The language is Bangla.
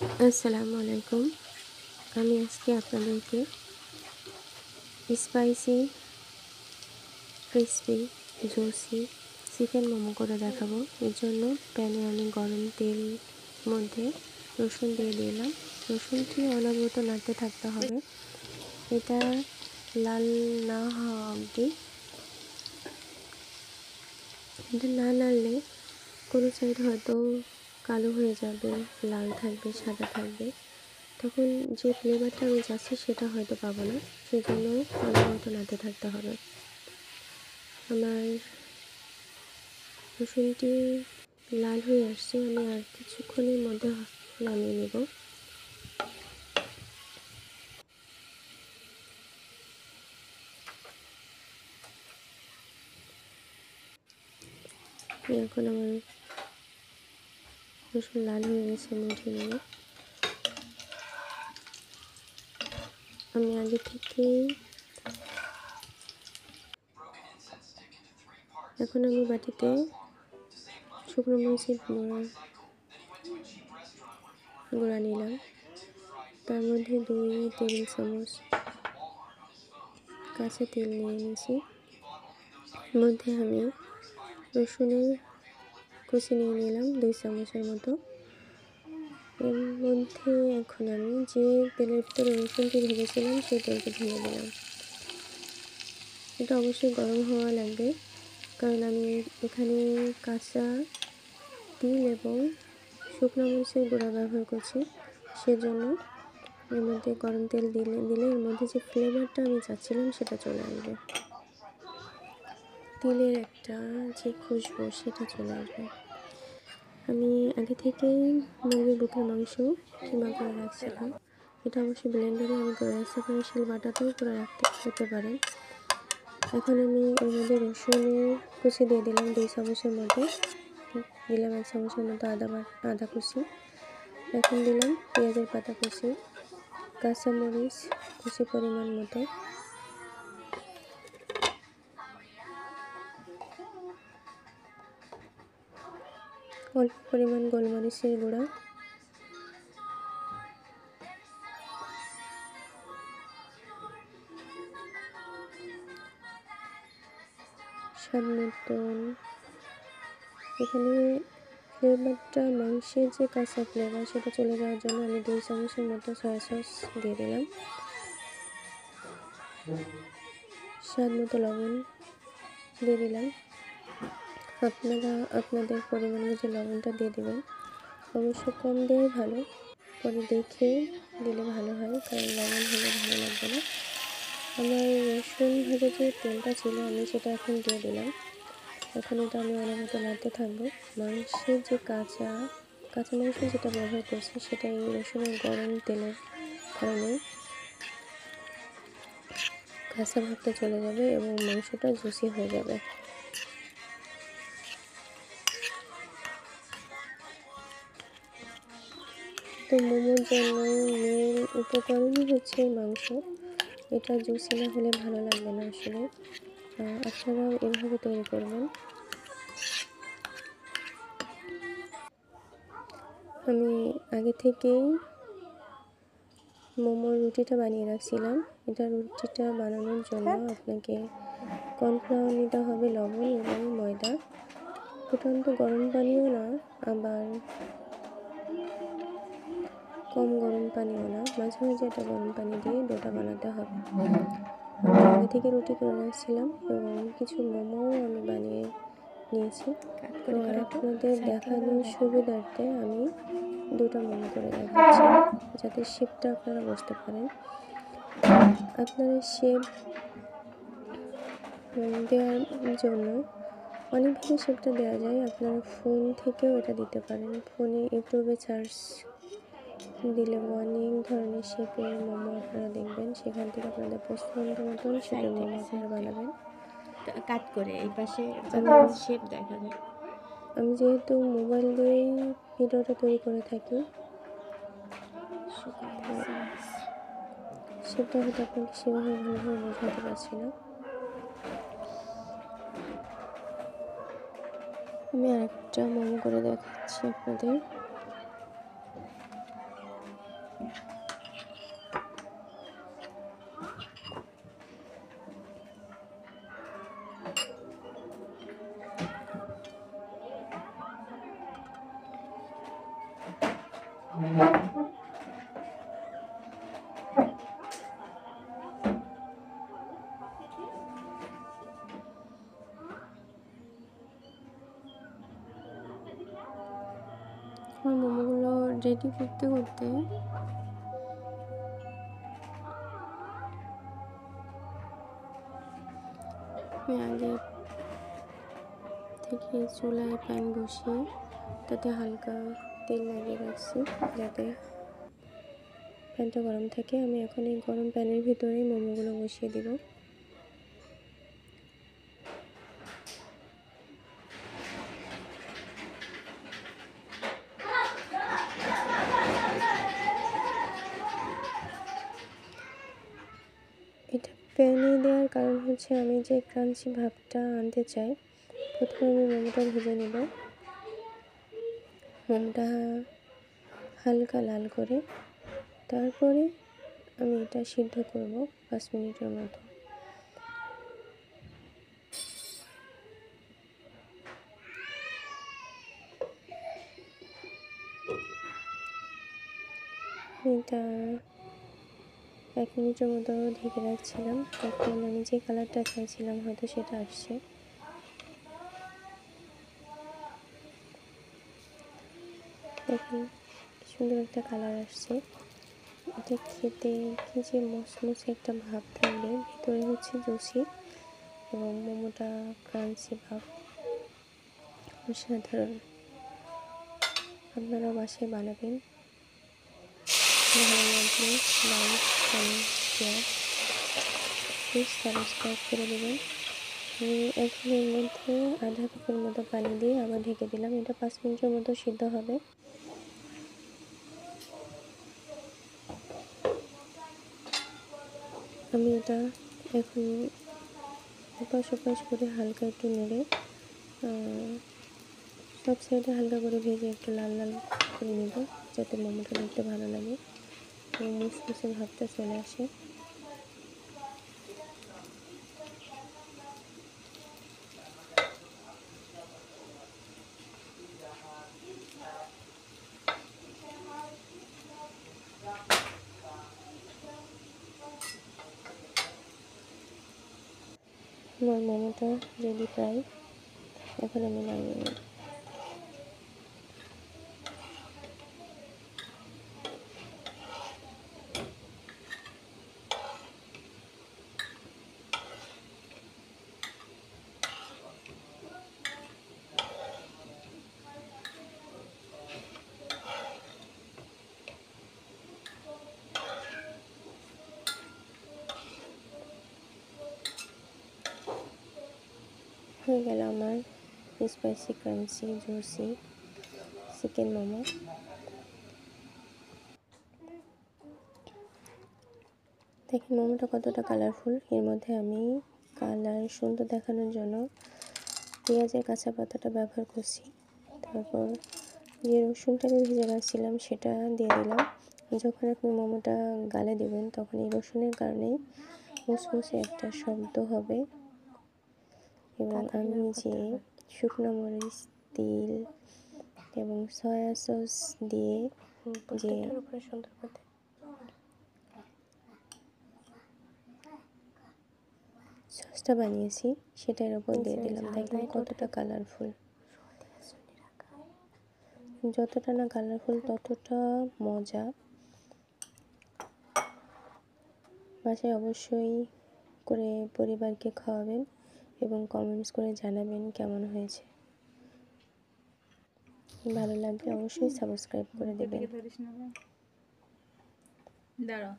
আসসালামু আলাইকুম। আমি আজকে আপনাদেরকে spicy, crispy, juicy chicken momo করে দেখাবো। এর জন্য প্যানে আমি গরম তেল মধ্যে রসুন দিয়ে দিলাম। রসুনটি অনবরত নাড়তে থাকতে হবে, এটা লাল না হওয়া অবধি। এটা না নাড়লে কোনো সাইড হয়তো কালো হয়ে যাবে, লাল থাকবে, সাদা থাকবে, তখন যে ফ্লেভারটা আমি চাচ্ছি সেটা হয়তো পাবো না। সেই জন্য অনবরত নাড়তে থাকতে হবে। আমার রসুনটি লাল হয়ে আসছে, আমি আর কিছুক্ষণের মধ্যে নামিয়ে নেব। এখন আমার রসুন লাল হয়ে গেছে, আমি উঠিয়ে নেব। আমি আগে থেকেই এখন আমি বাটিতে শুকনো মরিচের গুঁড়া নিলাম, তার মধ্যে 2 টেবিল চামচ কাঁচা তেল নিয়ে নিয়েছি। মধ্যে আমি রসুনের কুচি নিয়ে নিলাম 2 চামচের মতো। এর মধ্যে এখন আমি যে তেলের ভিতরে রসুনটি ভেজেছিলাম সেই তেলটি ঢেলে দিলাম। এটা অবশ্যই গরম হওয়া লাগবে, কারণ আমি এখানে কাঁচা তিল এবং শুকনো মরিচের গুঁড়া ব্যবহার করছি। সেজন্য এর মধ্যে গরম তেল দিলে এর মধ্যে যে ফ্লেভারটা আমি চাচ্ছিলাম সেটা চলে আসবে, তিলের একটা যে খুশবু সেটা চলে আসবে। আমি আগে থেকেই মুরগির বুকের মাংস কিমা করে রাখছিলাম। এটা অবশ্যই ব্লেন্ডারে আমি করে রাখছি, আপনারা শিল বাটাতেও করে রাখতে পারেন। এখন আমি এর মধ্যে রসুনের কুচি দিয়ে দিলাম 2 চামচের মতো, দিলাম 1 চামচের মতো আদা কুচি। এখন দিলাম পেঁয়াজের পাতা কুচি, কাঁচামরিচ কুচি পরিমাণ মতো, অল্প পরিমাণ গোলমরিচের গুঁড়া, স্বাদ মতন। এখানে ফ্লেভারটা মাংসের যে কাঁচা ফ্লেভার সেটা চলে যাওয়ার জন্য আমি 2 চামচের মতো সয়া সস দিয়ে দিলাম। স্বাদ মতো লবণ দিয়ে দিলাম। আপনারা আপনাদের পরিমাণ মতো লবণটা দিয়ে দেবেন, অবশ্য কম দেওয়াই ভালো, পরে দেখে দিলে ভালো হয়, কারণ লবণ হলে ভালো লাগবে না। আমার রসুন ভাজা যে তেলটা ছিল আমি সেটা এখন দিয়ে দিলাম। এখন এটা আমি অনবরত নাড়তে থাকবো। মাংসের যে কাঁচা মাংস যেটা ব্যবহার করছি সেটা এই রসুনের গরম তেলের কারণে কাঁচা ভাবটা চলে যাবে এবং মাংসটা জুসি হয়ে যাবে। তো মোমোর জন্য মেন উপকরণই হচ্ছে মাংস, এটা জুসি না হলে ভালো লাগবে না আসলে। আপনারাও এভাবে তৈরি করবেন। আমি আগে থেকেই মোমোর রুটিটা বানিয়ে রাখছিলাম। এটা রুটিটা বানানোর জন্য আপনাকে কর্নফ্লাওয়ার নিতে হবে, লবণ এবং ময়দা। ফুটন্ত গরম পানিও না, আবার কম গরম পানিও না, মাঝামাঝি একটা গরম পানি দিয়ে ডোটা বানাতে হবে। আমি আগে থেকে রুটি করে রাখছিলাম এবং কিছু মোমোও আমি বানিয়ে নিয়েছি। তো আপনাদের দেখানোর সুবিধার্থে আমি 2টা মোমো করে দেখাচ্ছি, যাতে শেপটা আপনারা বুঝতে পারেন। আপনারা শেপ দেওয়ার জন্য অনেকভাবে শেপটা দেওয়া যায়, আপনারা ফোন থেকেও এটা দিতে পারেন। ফোনে ইউটিউবে সার্চ দিলে অনেক ধরনের শেপের মোমো আপনারা দেখবেন, সেখান থেকে আপনাদের পছন্দ মতন শেপের মোমো আপনারা বানাবেন। কাট করে এই পাশে শেপ দেখা যায়। আমি যেহেতু মোবাইল দিয়েই ভিডিওটা তৈরি করে থাকি, সেটা হয়তো আপনাকে সেভাবে ভালোভাবে বোঝাতে পারছি না। আমি আরেকটা মোমো করে দেখাচ্ছি আপনাদের। আমার মোমোগুলো রেডি করতে করতে আমি আগে থেকে চুলায় প্যান বসিয়ে তাতে হালকা তেল লাগিয়ে রাখছি যাতে প্যানটা গরম থাকে। আমি এখন এই গরম প্যানের ভিতরেই মোমোগুলো বসিয়ে দিব। এটা প্যানে দেওয়ার কারণ হচ্ছে আমি যে ক্রাঞ্চি ভাবটা আনতে চাই, প্রথমে আমি মোমোটা ভেজে নেব। মোমোটা হালকা লাল করে তারপরে আমি এটা সিদ্ধ করব 5 মিনিটের মতো। এটা 1 মিনিটের মতো ঢেকে রাখছিলাম। এখন আমি যে কালারটা চাইছিলাম হয়তো সেটা আসছে। দেখুন কি সুন্দর একটা কালার আসছে। এটা খেতে কি যে মচমচে একটা ভাব থাকবে, ভিতরে হচ্ছে জুসি এবং মোমোটা ক্রাঞ্চি ভাব, অসাধারণ। আপনারা বাসায় বানাবেন। ভালো লাগলে like, comment, share, please subscribe করে দেবেন। আমি এখন এর মধ্যে আধা কাপের মতো পানি দিয়ে আবার ঢেকে দিলাম। এটা 5 মিনিটের মতো সিদ্ধ হবে। আমি এটা এখন এপাশ ওপাশ করে হালকা একটু নেড়ে সব সাইডে হালকা করে ভেজে একটু লাল লাল করে নেব, যাতে মোমোটা দেখতে ভালো লাগে এবং মুসমুসে ভাবটা চলে আসে। আমার মোমোটা রেডি প্রায়, এখন আমি নামিয়ে নেব। হয়ে গেল আমার spicy crunchy juicy chicken momo. দেখেন মোমোটা কতটা কালারফুল। এর মধ্যে আমি কালার সুন্দর দেখানোর জন্য পেঁয়াজের কাঁচা পাতাটা ব্যবহার করছি। তারপর যে রসুনটা আমি ভেজে রাখছিলাম সেটা দিয়ে দিলাম। যখন আপনি মোমোটা গালে দেবেন তখন এই রসুনের কারণেই মুসমুসে একটা শব্দ হবে। এবং আমি যে শুকনো মরিচ, তিল এবং সয়া সস দিয়ে যে সসটা বানিয়েছি সেটার উপর দিয়ে দিলাম। দেখেন কতটা কালারফুল। যতটা না কালারফুল ততটা মজা। বাসায় অবশ্যই করে পরিবারকে খাওয়াবেন এবং কমেন্টস করে জানাবেন কেমন হয়েছে। ভালো লাগলে অবশ্যই সাবস্ক্রাইব করে দেবেন। দাঁড়াও।